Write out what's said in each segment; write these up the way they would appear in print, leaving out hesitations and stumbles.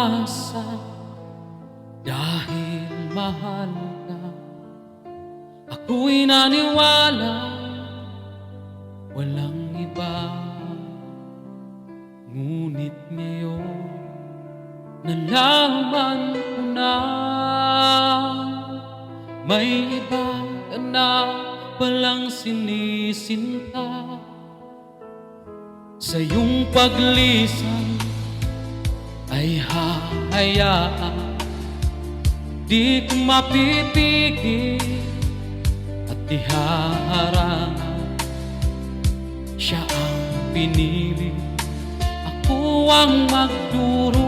umasa dahil mahal ka. Ako'y naniwala walang iba, ngunit ngayon nalaman ko na may iba ka na palang sinisinta. Sa iyong paglisan ay hahayaan, di ko mapipigil at ihaharangan. Siya ang pinili, ako ang magdurusa.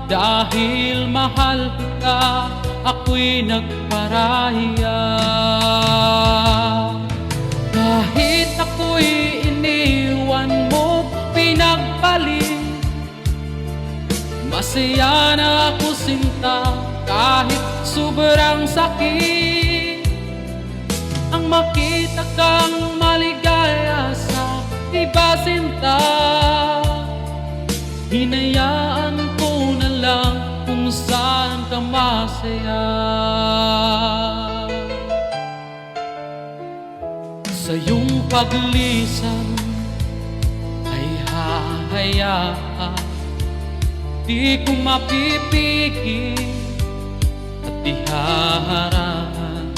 Dahil mahal kita, ako'y nagparaya. Kahit ako'y iniwan mo, pinagpalit, masaya na ako sinta. Kahit sobrang sakit, ang makita kang maligaya sa iba sinta. Hinayaan ko na lang kung saan ka masaya. Sa iyong paglisan ay hahayaan, di ko mapipigil at ihaharangan.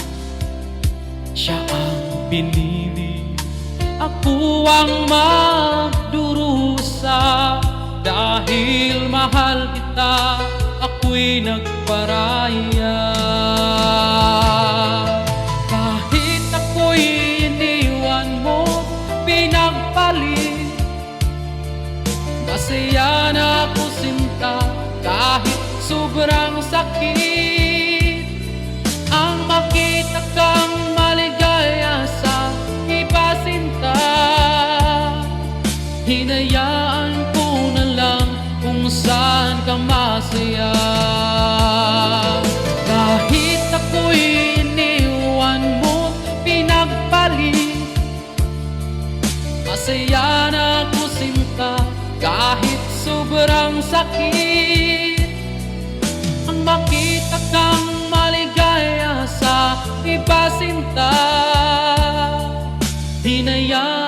Siya ang pinili, ako ang magdurusa. Dahil mahal kita, ako'y nagparaya. Kahit ako'y iniwan mo, pinagpalit, masaya na ako sinta. Kahit sobrang sakit, ang makita kang maligaya sa iba sinta. Hinayaan ko na lang kung saan ka masaya. Kahit ako'y iniwan mo, pinagpalit, masaya na ako sinta. Kahit sobrang sakit, ang makita kang maligaya sa iba sinta. Hinayaan